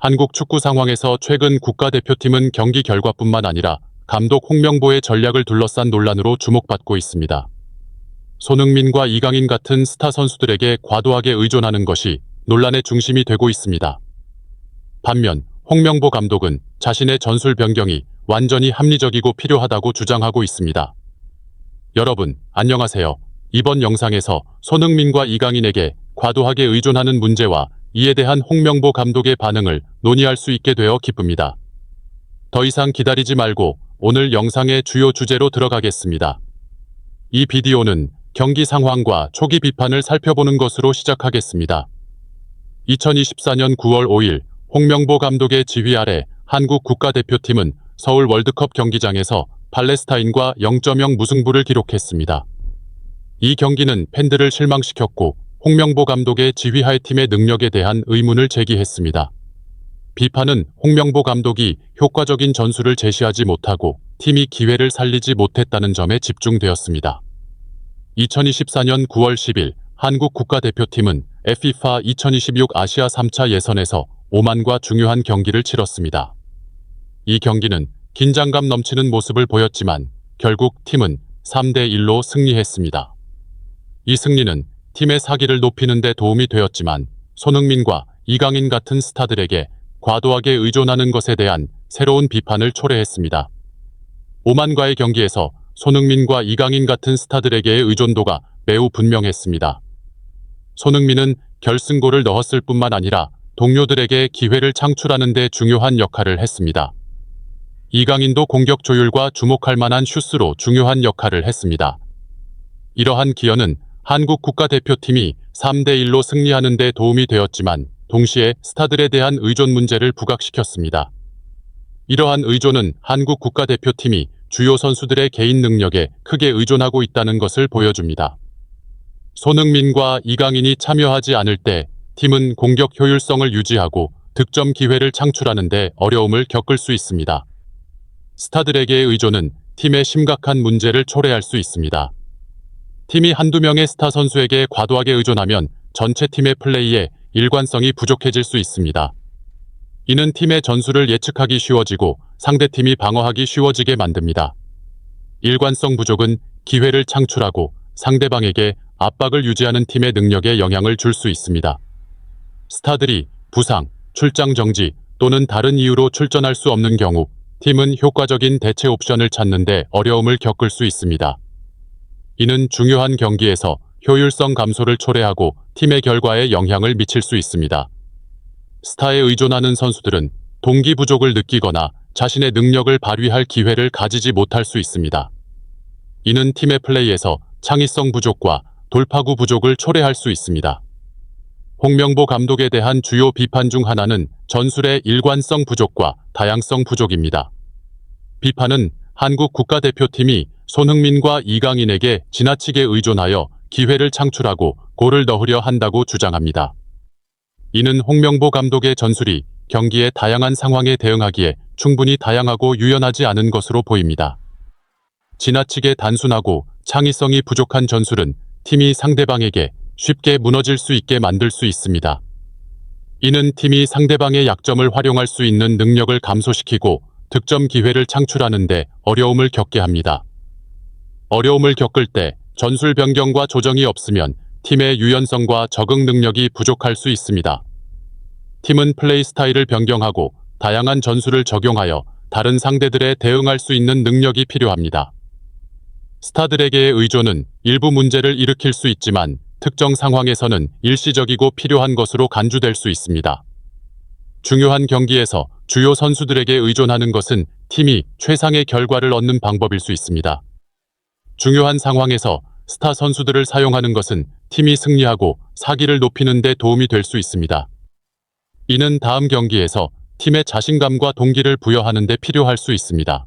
한국 축구 상황에서 최근 국가대표팀은 경기 결과뿐만 아니라 감독 홍명보의 전략을 둘러싼 논란으로 주목받고 있습니다. 손흥민과 이강인 같은 스타 선수들에게 과도하게 의존하는 것이 논란의 중심이 되고 있습니다. 반면 홍명보 감독은 자신의 전술 변경이 완전히 합리적이고 필요하다고 주장하고 있습니다. 여러분, 안녕하세요. 이번 영상에서 손흥민과 이강인에게 과도하게 의존하는 문제와 이에 대한 홍명보 감독의 반응을 논의할 수 있게 되어 기쁩니다. 더 이상 기다리지 말고 오늘 영상의 주요 주제로 들어가겠습니다. 이 비디오는 경기 상황과 초기 비판을 살펴보는 것으로 시작하겠습니다. 2024년 9월 5일 홍명보 감독의 지휘 아래 한국 국가대표팀은 서울 월드컵 경기장에서 팔레스타인과 0-0 무승부를 기록했습니다. 이 경기는 팬들을 실망시켰고 홍명보 감독의 지휘하에 팀의 능력에 대한 의문을 제기했습니다. 비판은 홍명보 감독이 효과적인 전술을 제시하지 못하고 팀이 기회를 살리지 못했다는 점에 집중되었습니다. 2024년 9월 10일 한국 국가대표팀은 FIFA 2026 아시아 3차 예선에서 오만과 중요한 경기를 치렀습니다. 이 경기는 긴장감 넘치는 모습을 보였지만 결국 팀은 3-1로 승리했습니다. 이 승리는 팀의 사기를 높이는 데 도움이 되었지만 손흥민과 이강인 같은 스타들에게 과도하게 의존하는 것에 대한 새로운 비판을 초래했습니다. 오만과의 경기에서 손흥민과 이강인 같은 스타들에게의 의존도가 매우 분명했습니다. 손흥민은 결승골을 넣었을 뿐만 아니라 동료들에게 기회를 창출하는 데 중요한 역할을 했습니다. 이강인도 공격 조율과 주목할 만한 슛으로 중요한 역할을 했습니다. 이러한 기여는 한국 국가대표팀이 3-1로 승리하는 데 도움이 되었지만 동시에 스타들에 대한 의존 문제를 부각시켰습니다. 이러한 의존은 한국 국가대표팀이 주요 선수들의 개인 능력에 크게 의존하고 있다는 것을 보여줍니다. 손흥민과 이강인이 참여하지 않을 때 팀은 공격 효율성을 유지하고 득점 기회를 창출하는 데 어려움을 겪을 수 있습니다. 스타들에게의 의존은 팀의 심각한 문제를 초래할 수 있습니다. 팀이 한두 명의 스타 선수에게 과도하게 의존하면 전체 팀의 플레이에 일관성이 부족해질 수 있습니다. 이는 팀의 전술을 예측하기 쉬워지고 상대팀이 방어하기 쉬워지게 만듭니다. 일관성 부족은 기회를 창출하고 상대방에게 압박을 유지하는 팀의 능력에 영향을 줄 수 있습니다. 스타들이 부상, 출장 정지 또는 다른 이유로 출전할 수 없는 경우 팀은 효과적인 대체 옵션을 찾는 데 어려움을 겪을 수 있습니다. 이는 중요한 경기에서 효율성 감소를 초래하고 팀의 결과에 영향을 미칠 수 있습니다. 스타에 의존하는 선수들은 동기 부족을 느끼거나 자신의 능력을 발휘할 기회를 가지지 못할 수 있습니다. 이는 팀의 플레이에서 창의성 부족과 돌파구 부족을 초래할 수 있습니다. 홍명보 감독에 대한 주요 비판 중 하나는 전술의 일관성 부족과 다양성 부족입니다. 비판은 한국 국가대표팀이 손흥민과 이강인에게 지나치게 의존하여 기회를 창출하고 골을 넣으려 한다고 주장합니다. 이는 홍명보 감독의 전술이 경기의 다양한 상황에 대응하기에 충분히 다양하고 유연하지 않은 것으로 보입니다. 지나치게 단순하고 창의성이 부족한 전술은 팀이 상대방에게 쉽게 무너질 수 있게 만들 수 있습니다. 이는 팀이 상대방의 약점을 활용할 수 있는 능력을 감소시키고 득점 기회를 창출하는 데 어려움을 겪게 합니다. 어려움을 겪을 때 전술 변경과 조정이 없으면 팀의 유연성과 적응 능력이 부족할 수 있습니다. 팀은 플레이 스타일을 변경하고 다양한 전술을 적용하여 다른 상대들에 대응할 수 있는 능력이 필요합니다. 스타들에게의 의존은 일부 문제를 일으킬 수 있지만 특정 상황에서는 일시적이고 필요한 것으로 간주될 수 있습니다. 중요한 경기에서 주요 선수들에게 의존하는 것은 팀이 최상의 결과를 얻는 방법일 수 있습니다. 중요한 상황에서 스타 선수들을 사용하는 것은 팀이 승리하고 사기를 높이는 데 도움이 될 수 있습니다. 이는 다음 경기에서 팀의 자신감과 동기를 부여하는 데 필요할 수 있습니다.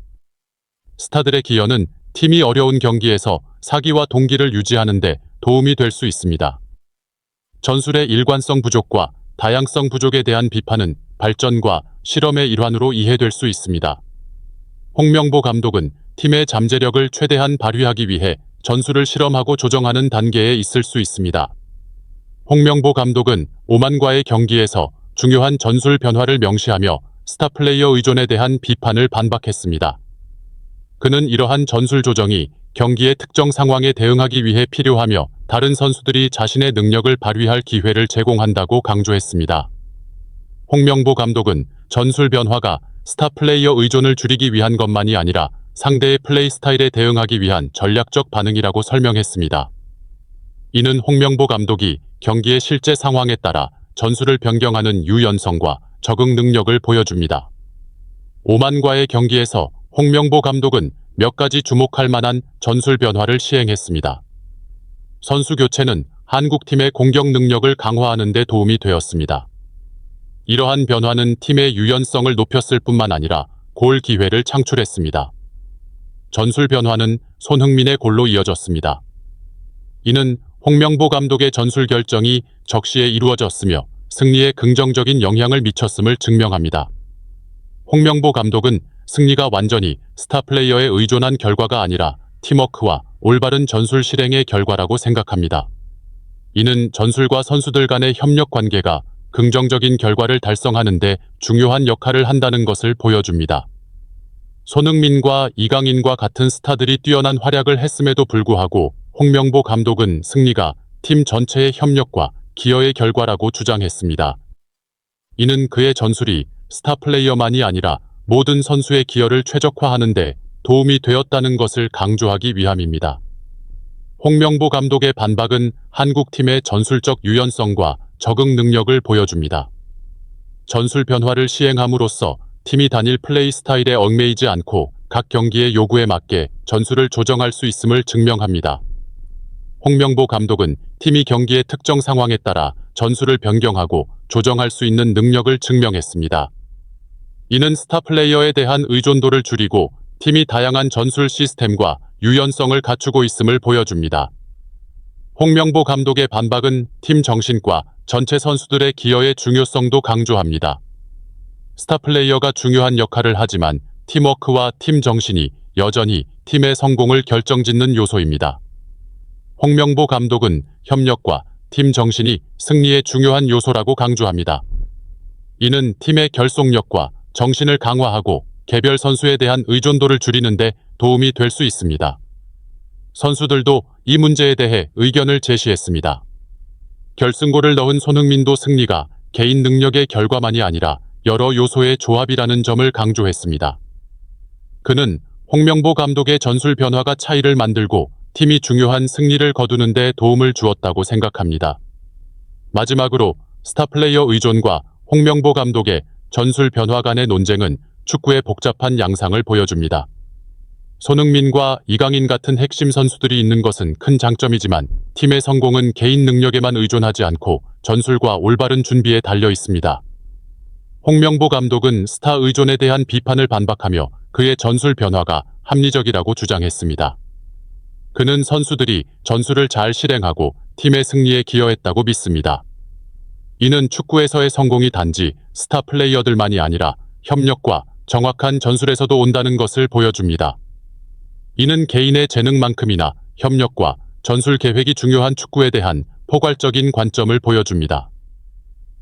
스타들의 기여는 팀이 어려운 경기에서 사기와 동기를 유지하는 데 도움이 될 수 있습니다. 전술의 일관성 부족과 다양성 부족에 대한 비판은 발전과 실험의 일환으로 이해될 수 있습니다. 홍명보 감독은 팀의 잠재력을 최대한 발휘하기 위해 전술을 실험하고 조정하는 단계에 있을 수 있습니다. 홍명보 감독은 오만과의 경기에서 중요한 전술 변화를 명시하며 스타 플레이어 의존에 대한 비판을 반박했습니다. 그는 이러한 전술 조정이 경기의 특정 상황에 대응하기 위해 필요하며 다른 선수들이 자신의 능력을 발휘할 기회를 제공한다고 강조했습니다. 홍명보 감독은 전술 변화가 스타 플레이어 의존을 줄이기 위한 것만이 아니라 상대의 플레이 스타일에 대응하기 위한 전략적 반응이라고 설명했습니다. 이는 홍명보 감독이 경기의 실제 상황에 따라 전술을 변경하는 유연성과 적응 능력을 보여줍니다. 오만과의 경기에서 홍명보 감독은 몇 가지 주목할 만한 전술 변화를 시행했습니다. 선수 교체는 한국팀의 공격 능력을 강화하는 데 도움이 되었습니다. 이러한 변화는 팀의 유연성을 높였을 뿐만 아니라 골 기회를 창출했습니다. 전술 변화는 손흥민의 골로 이어졌습니다. 이는 홍명보 감독의 전술 결정이 적시에 이루어졌으며 승리에 긍정적인 영향을 미쳤음을 증명합니다. 홍명보 감독은 승리가 완전히 스타 플레이어에 의존한 결과가 아니라 팀워크와 올바른 전술 실행의 결과라고 생각합니다. 이는 전술과 선수들 간의 협력 관계가 긍정적인 결과를 달성하는 데 중요한 역할을 한다는 것을 보여줍니다. 손흥민과 이강인과 같은 스타들이 뛰어난 활약을 했음에도 불구하고 홍명보 감독은 승리가 팀 전체의 협력과 기여의 결과라고 주장했습니다. 이는 그의 전술이 스타 플레이어만이 아니라 모든 선수의 기여를 최적화하는 데 도움이 되었다는 것을 강조하기 위함입니다. 홍명보 감독의 반박은 한국팀의 전술적 유연성과 적응 능력을 보여줍니다. 전술 변화를 시행함으로써 팀이 단일 플레이 스타일에 얽매이지 않고 각 경기의 요구에 맞게 전술을 조정할 수 있음을 증명합니다. 홍명보 감독은 팀이 경기의 특정 상황에 따라 전술을 변경하고 조정할 수 있는 능력을 증명했습니다. 이는 스타 플레이어에 대한 의존도를 줄이고 팀이 다양한 전술 시스템과 유연성을 갖추고 있음을 보여줍니다. 홍명보 감독의 반박은 팀 정신과 전체 선수들의 기여의 중요성도 강조합니다. 스타 플레이어가 중요한 역할을 하지만 팀워크와 팀 정신이 여전히 팀의 성공을 결정짓는 요소입니다. 홍명보 감독은 협력과 팀 정신이 승리의 중요한 요소라고 강조합니다. 이는 팀의 결속력과 정신을 강화하고 개별 선수에 대한 의존도를 줄이는 데 도움이 될 수 있습니다. 선수들도 이 문제에 대해 의견을 제시했습니다. 결승골을 넣은 손흥민도 승리가 개인 능력의 결과만이 아니라 여러 요소의 조합이라는 점을 강조했습니다. 그는 홍명보 감독의 전술 변화가 차이를 만들고 팀이 중요한 승리를 거두는 데 도움을 주었다고 생각합니다. 마지막으로 스타 플레이어 의존과 홍명보 감독의 전술 변화 간의 논쟁은 축구의 복잡한 양상을 보여줍니다. 손흥민과 이강인 같은 핵심 선수들이 있는 것은 큰 장점이지만 팀의 성공은 개인 능력에만 의존하지 않고 전술과 올바른 준비에 달려 있습니다. 홍명보 감독은 스타 의존에 대한 비판을 반박하며 그의 전술 변화가 합리적이라고 주장했습니다. 그는 선수들이 전술을 잘 실행하고 팀의 승리에 기여했다고 믿습니다. 이는 축구에서의 성공이 단지 스타 플레이어들만이 아니라 협력과 정확한 전술에서도 온다는 것을 보여줍니다. 이는 개인의 재능만큼이나 협력과 전술 계획이 중요한 축구에 대한 포괄적인 관점을 보여줍니다.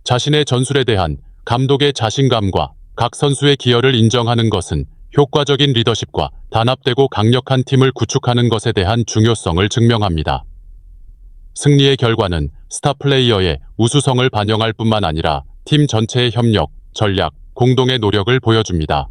자신의 전술에 대한 감독의 자신감과 각 선수의 기여를 인정하는 것은 효과적인 리더십과 단합되고 강력한 팀을 구축하는 것에 대한 중요성을 증명합니다. 승리의 결과는 스타 플레이어의 우수성을 반영할 뿐만 아니라 팀 전체의 협력, 전략, 공동의 노력을 보여줍니다.